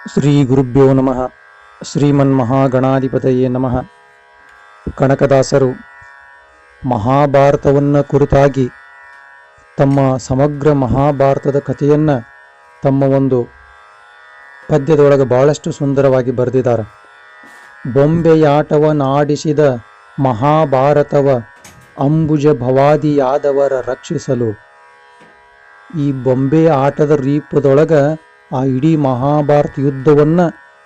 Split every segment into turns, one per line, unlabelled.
ಶ್ರೀ ಗುರುಭ್ಯೋ ನಮಃ. ಶ್ರೀಮನ್ಮಹಾಗಣಾಧಿಪತಯೇ ನಮಃ. ಕನಕದಾಸರು ಮಹಾಭಾರತವನ್ನು ಕುರಿತಾಗಿ ತಮ್ಮ ಸಮಗ್ರ ಮಹಾಭಾರತದ ಕಥೆಯನ್ನು ತಮ್ಮ ಒಂದು ಪದ್ಯದೊಳಗೆ ಬಹಳಷ್ಟು ಸುಂದರವಾಗಿ ಬರೆದಿದ್ದಾರೆ. ಬೊಂಬೆಯಾಟವನಾಡಿಸಿದ ಮಹಾಭಾರತವ ಅಂಬುಜ ಭವಾದಿಯಾದವರ ರಕ್ಷಿಸಲು. ಈ ಬೊಂಬೆ ಆಟದ ರೂಪದೊಳಗೆ ಆ ಇಡೀ ಮಹಾಭಾರತ ಯುದ್ಧವನ್ನು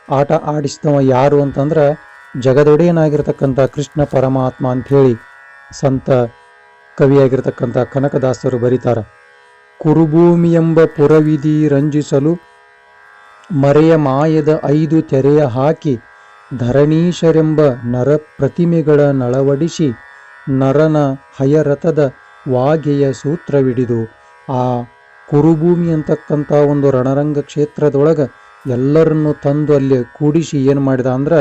ಆಟ ಆಡಿಸಿದವ ಯಾರು ಅಂತಂದ್ರೆ ಜಗದೊಡೆಯನಾಗಿರ್ತಕ್ಕಂಥ ಕೃಷ್ಣ ಪರಮಾತ್ಮ ಅಂಥೇಳಿ ಸಂತ ಕವಿಯಾಗಿರ್ತಕ್ಕಂಥ ಕನಕದಾಸರು ಬರೀತಾರೆ. ಕುರುಭೂಮಿ ಎಂಬ ಪುರವಿಧಿ ರಂಜಿಸಲು ಮರೆಯ ಮಾಯದ 5 ತೆರೆಯ ಹಾಕಿ ಧರಣೀಶರೆಂಬ ನರ ಪ್ರತಿಮೆಗಳ ನಳವಡಿಸಿ ನರನ ಹಯರಥದ ವಾಗೆಯ ಸೂತ್ರವಿಡಿದು. ಆ ಕುರುಭೂಮಿ ಅಂತಕ್ಕಂಥ ಒಂದು ರಣರಂಗ ಕ್ಷೇತ್ರದೊಳಗೆ ಎಲ್ಲರನ್ನು ತಂದು ಅಲ್ಲಿ ಕೂಡಿಸಿ ಏನು ಮಾಡಿದ ಅಂದ್ರೆ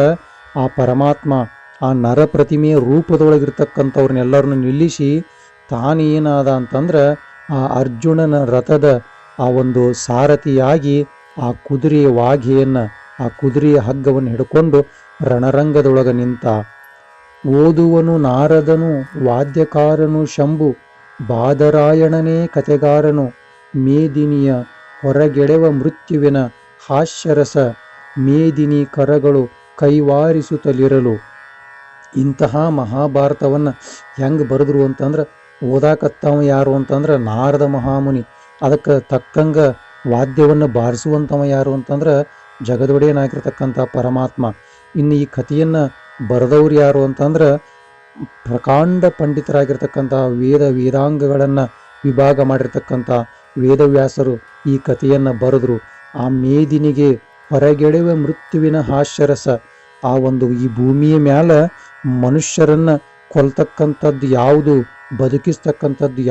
ಆ ಪರಮಾತ್ಮ ಆ ನರ ಪ್ರತಿಮೆಯ ರೂಪದೊಳಗಿರ್ತಕ್ಕಂಥವ್ರನ್ನೆಲ್ಲರನ್ನು ನಿಲ್ಲಿಸಿ ತಾನೇನಾದ ಅಂತಂದ್ರೆ ಆ ಅರ್ಜುನನ ರಥದ ಆ ಒಂದು ಸಾರಥಿಯಾಗಿ ಆ ಕುದುರೆಯ ವಾಘೆಯನ್ನು ಆ ಕುದುರೆಯ ಹಗ್ಗವನ್ನು ಹಿಡ್ಕೊಂಡು ರಣರಂಗದೊಳಗೆ ನಿಂತ. ಓದುವನು ನಾರದನು ವಾದ್ಯಕಾರನು ಶಂಭು ಬಾದರಾಯಣನೇ ಕತೆಗಾರನು ಮೇದಿನಿಯ ಹೊರಗೆಳೆವ ಮೃತ್ಯುವಿನ ಹಾಸ್ಯರಸ ಮೇದಿನಿ ಕರಗಳು ಕೈವಾರಿಸುತ್ತಲಿರಲು. ಇಂತಹ ಮಹಾಭಾರತವನ್ನು ಹೆಂಗೆ ಬರೆದ್ರು ಅಂತಂದ್ರೆ ಓದಾಕತ್ತವ ಯಾರು ಅಂತಂದ್ರೆ ನಾರದ ಮಹಾಮುನಿ. ಅದಕ್ಕೆ ತಕ್ಕಂಗ ವಾದ್ಯವನ್ನು ಬಾರಿಸುವಂಥವ ಯಾರು ಅಂತಂದ್ರೆ ಜಗದೊಡೆಯನಾಗಿರ್ತಕ್ಕಂಥ ಪರಮಾತ್ಮ. ಇನ್ನು ಈ ಕಥೆಯನ್ನು ಬರೆದವ್ರು ಯಾರು ಅಂತಂದ್ರೆ ಪ್ರಕಾಂಡ ಪಂಡಿತರಾಗಿರ್ತಕ್ಕಂಥ ವೇದಾಂಗಗಳನ್ನು ವಿಭಾಗ ಮಾಡಿರ್ತಕ್ಕಂಥ ವೇದವ್ಯಾಸರು ಈ ಕಥೆಯನ್ನು ಬರೆದ್ರು. ಆ ಮೇದಿನಿಗೆ ಹೊರಗೆಳೆವ ಮೃತ್ಯುವಿನ ಹಾಸ್ಯರಸ. ಆ ಒಂದು ಈ ಭೂಮಿಯ ಮ್ಯಾಲ ಮನುಷ್ಯರನ್ನು ಕೊಲ್ತಕ್ಕಂಥದ್ದು ಯಾವುದು, ಬದುಕಿಸ್ತಕ್ಕಂಥದ್ದು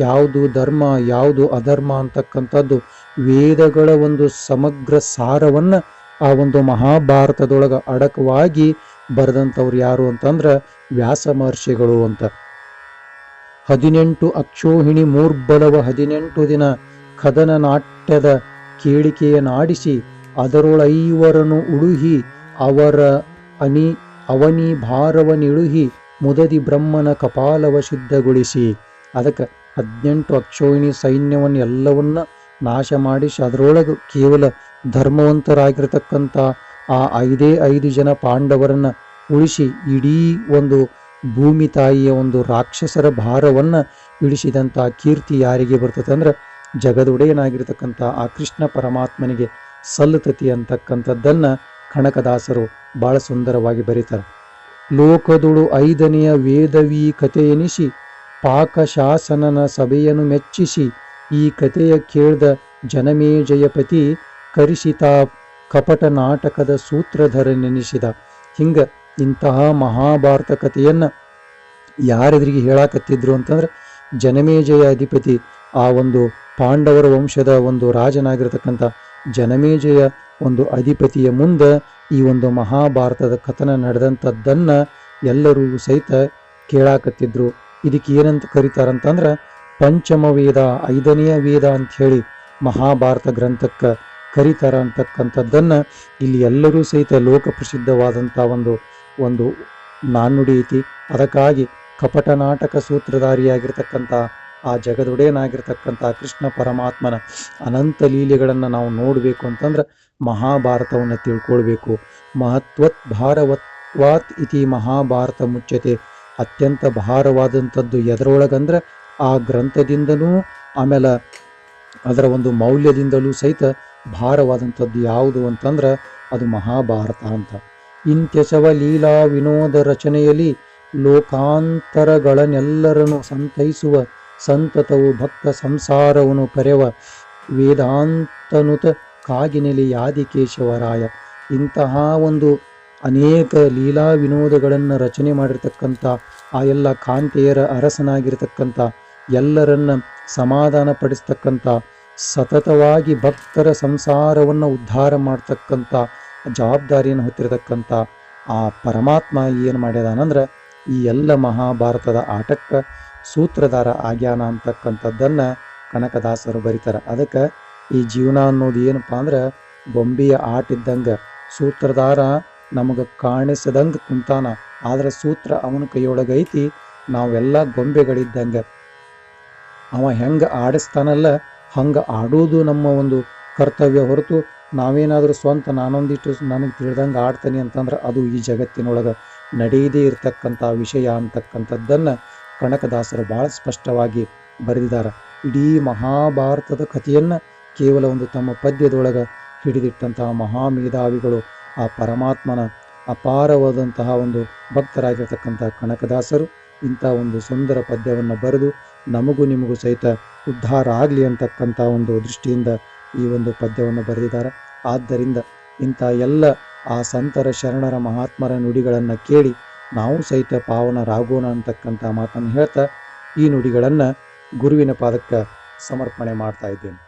ಯಾವುದು ಧರ್ಮ ಯಾವುದು ಅಧರ್ಮ ಅಂತಕ್ಕಂಥದ್ದು ವೇದಗಳ ಒಂದು ಸಮಗ್ರ ಸಾರವನ್ನು ಆ ಒಂದು ಮಹಾಭಾರತದೊಳಗೆ ಅಡಕವಾಗಿ ಬರೆದಂಥವ್ರು ಯಾರು ಅಂತಂದ್ರೆ ವ್ಯಾಸ ಮಹರ್ಷಿಗಳು ಅಂತ. 18 ಅಕ್ಷೋಹಿಣಿ ಮೂರ್ಬಲವ 18 ದಿನ ಕದನ ನಾಟ್ಯದ ಕೇಳಿಕೆಯ ನಾಡಿಸಿ ಅದರೊಳೈವರನು ಉಳುಹಿ ಅವರ ಅವನಿ ಭಾರವನಿಳುಹಿ ಮುದದಿ ಬ್ರಹ್ಮನ ಕಪಾಲವ ಸಿದ್ಧಗೊಳಿಸಿ. ಅದಕ್ಕೆ 18 ಅಕ್ಷೋಹಿಣಿ ಸೈನ್ಯವನ್ನು ಎಲ್ಲವನ್ನ ನಾಶ ಮಾಡಿಸಿ ಅದರೊಳಗೆ ಕೇವಲ ಧರ್ಮವಂತರಾಗಿರ್ತಕ್ಕಂಥ ಆ 5 ಜನ ಪಾಂಡವರನ್ನು ಉಳಿಸಿ ಇಡೀ ಒಂದು ಭೂಮಿ ತಾಯಿಯ ಒಂದು ರಾಕ್ಷಸರ ಭಾರವನ್ನು ಇಳಿಸಿದಂಥ ಕೀರ್ತಿ ಯಾರಿಗೆ ಬರ್ತದೆ ಅಂದ್ರೆ ಜಗದೊಡೆಯನಾಗಿರ್ತಕ್ಕಂಥ ಆ ಕೃಷ್ಣ ಪರಮಾತ್ಮನಿಗೆ ಸಲ್ಲತತಿ ಅಂತಕ್ಕಂಥದ್ದನ್ನು ಕನಕದಾಸರು ಬಹಳ ಸುಂದರವಾಗಿ ಬರೀತಾರೆ. ಲೋಕದುಳು 5ನೆಯ ವೇದವೀ ಕಥೆ ಎನಿಸಿ ಪಾಕಶಾಸನನ ಸಭೆಯನ್ನು ಮೆಚ್ಚಿಸಿ ಈ ಕಥೆಯ ಕೇಳ್ದ ಜನಮೇಜಯಪತಿ ಕರಿಸಿತ ಕಪಟ ನಾಟಕದ ಸೂತ್ರಧರ ನೆನೆಸಿದ. ಹಿಂಗೆ ಇಂತಹ ಮಹಾಭಾರತ ಕಥೆಯನ್ನು ಯಾರೆದುರಿಗೆ ಹೇಳಾಕತ್ತಿದ್ರು ಅಂತಂದ್ರೆ ಜನಮೇಜಯ ಅಧಿಪತಿ ಆ ಒಂದು ಪಾಂಡವರ ವಂಶದ ಒಂದು ರಾಜನಾಗಿರ್ತಕ್ಕಂಥ ಜನಮೇಜಯ ಒಂದು ಅಧಿಪತಿಯ ಮುಂದೆ ಈ ಒಂದು ಮಹಾಭಾರತದ ಕಥನ ನಡೆದಂಥದ್ದನ್ನು ಎಲ್ಲರೂ ಸಹಿತ ಕೇಳಾಕತ್ತಿದ್ರು. ಇದಕ್ಕೆ ಏನಂತ ಕರೀತಾರಂತಂದ್ರೆ ಪಂಚಮ ವೇದ 5ನೆಯ ವೇದ ಅಂಥೇಳಿ ಮಹಾಭಾರತ ಗ್ರಂಥಕ್ಕೆ ಕರೀತಾರ ಅಂತಕ್ಕಂಥದ್ದನ್ನು ಇಲ್ಲಿ ಎಲ್ಲರೂ ಸಹಿತ ಲೋಕ ಪ್ರಸಿದ್ಧವಾದಂಥ ಒಂದು ನಾಣ್ಣುಡಿ ಐತಿ. ಅದಕ್ಕಾಗಿ ಕಪಟ ನಾಟಕ ಸೂತ್ರಧಾರಿಯಾಗಿರ್ತಕ್ಕಂಥ ಆ ಜಗದೊಡೆಯನಾಗಿರ್ತಕ್ಕಂಥ ಕೃಷ್ಣ ಪರಮಾತ್ಮನ ಅನಂತ ಲೀಲೆಗಳನ್ನು ನಾವು ನೋಡಬೇಕು ಅಂತಂದ್ರೆ ಮಹಾಭಾರತವನ್ನು ತಿಳ್ಕೊಳ್ಬೇಕು. ಮಹತ್ವತ್ ಭಾರವತ್ವಾತ್ ಇತಿ ಮಹಾಭಾರತ ಮುಚ್ಯತೆ. ಅತ್ಯಂತ ಭಾರವಾದಂಥದ್ದು ಎದರೊಳಗಂದ್ರೆ ಆ ಗ್ರಂಥದಿಂದನೂ ಆಮೇಲೆ ಅದರ ಒಂದು ಮೌಲ್ಯದಿಂದಲೂ ಸಹಿತ ಭಾರವಾದಂಥದ್ದು ಯಾವುದು ಅಂತಂದ್ರೆ ಅದು ಮಹಾಭಾರತ ಅಂತ. ಇಂತ್ಯಸವ ಲೀಲಾ ವಿನೋದ ರಚನೆಯಲ್ಲಿ ಲೋಕಾಂತರಗಳನ್ನೆಲ್ಲರನ್ನು ಸಂತೈಸುವ ಸಂತತವು ಭಕ್ತ ಸಂಸಾರವನ್ನು ಪರೆವ ವೇದಾಂತನುತ ಕಾಗಿನೆಲೆ ಯಾದಿಕೇಶವರಾಯ. ಇಂತಹ ಒಂದು ಅನೇಕ ಲೀಲಾ ವಿನೋದಗಳನ್ನು ರಚನೆ ಮಾಡಿರ್ತಕ್ಕಂಥ ಆ ಎಲ್ಲ ಕಾಂತೆಯರ ಅರಸನಾಗಿರ್ತಕ್ಕಂಥ ಎಲ್ಲರನ್ನ ಸಮಾಧಾನ ಪಡಿಸ್ತಕ್ಕಂಥ ಸತತವಾಗಿ ಭಕ್ತರ ಸಂಸಾರವನ್ನು ಉದ್ಧಾರ ಮಾಡ್ತಕ್ಕಂಥ ಜವಾಬ್ದಾರಿಯನ್ನು ಹೊತ್ತಿರತಕ್ಕಂಥ ಆ ಪರಮಾತ್ಮ ಏನು ಮಾಡ್ಯದಾನಂದ್ರೆ ಈ ಎಲ್ಲ ಮಹಾಭಾರತದ ಆಟಕ್ಕೆ ಸೂತ್ರಧಾರ ಆಗ್ಯಾನ ಅಂತಕ್ಕಂಥದ್ದನ್ನು ಕನಕದಾಸರು ಬರೀತಾರೆ. ಅದಕ್ಕೆ ಈ ಜೀವನ ಅನ್ನೋದು ಏನಪ್ಪ ಅಂದ್ರೆ ಬೊಂಬೆಯ ಆಟ ಇದ್ದಂಗೆ ಸೂತ್ರಧಾರ ನಮಗೆ ಕಾಣಿಸದಂಗೆ ಕುಂತಾನ, ಆದ್ರೆ ಸೂತ್ರ ಅವನ ಕೈಯೊಳಗೈತಿ. ನಾವೆಲ್ಲ ಗೊಂಬೆಗಳಿದ್ದಂಗೆ. ಅವ ಹೆಂಗೆ ಆಡಿಸ್ತಾನಲ್ಲ ಹಂಗೆ ಆಡೋದು ನಮ್ಮ ಒಂದು ಕರ್ತವ್ಯ ಹೊರತು ನಾವೇನಾದರೂ ಸ್ವಂತ ನಾನೊಂದಿಷ್ಟು ನನಗೆ ತಿಳಿದಂಗೆ ಆಡ್ತೀನಿ ಅಂತಂದ್ರೆ ಅದು ಈ ಜಗತ್ತಿನೊಳಗೆ ನಡೆಯದೇ ಇರತಕ್ಕಂಥ ವಿಷಯ ಅಂತಕ್ಕಂಥದ್ದನ್ನು ಕನಕದಾಸರು ಭಾಳ ಸ್ಪಷ್ಟವಾಗಿ ಬರೆದಿದ್ದಾರೆ. ಇಡೀ ಮಹಾಭಾರತದ ಕಥೆಯನ್ನು ಕೇವಲ ಒಂದು ತಮ್ಮ ಪದ್ಯದೊಳಗೆ ಹಿಡಿದಿಟ್ಟಂತಹ ಮಹಾಮೇಧಾವಿಗಳು, ಆ ಪರಮಾತ್ಮನ ಅಪಾರವಾದಂತಹ ಒಂದು ಭಕ್ತರಾಗಿರ್ತಕ್ಕಂಥ ಕನಕದಾಸರು ಇಂಥ ಒಂದು ಸುಂದರ ಪದ್ಯವನ್ನು ಬರೆದು ನಮಗೂ ನಿಮಗೂ ಸಹಿತ ಉದ್ಧಾರ ಆಗಲಿ ಅಂತಕ್ಕಂಥ ಒಂದು ದೃಷ್ಟಿಯಿಂದ ಈ ಒಂದು ಪದ್ಯವನ್ನು ಬರೆದಿದ್ದಾರೆ. ಆದ್ದರಿಂದ ಇಂಥ ಎಲ್ಲ ಆ ಸಂತರ ಶರಣರ ಮಹಾತ್ಮರ ನುಡಿಗಳನ್ನು ಕೇಳಿ ನಾವು ಸಹಿತ ಪಾವನರಾಗೋಣ ಅಂತಕ್ಕಂಥ ಮಾತನ್ನು ಹೇಳ್ತಾ ಈ ನುಡಿಗಳನ್ನು ಗುರುವಿನ ಪಾದಕ್ಕೆ ಸಮರ್ಪಣೆ ಮಾಡ್ತಾ ಇದ್ದೇನೆ.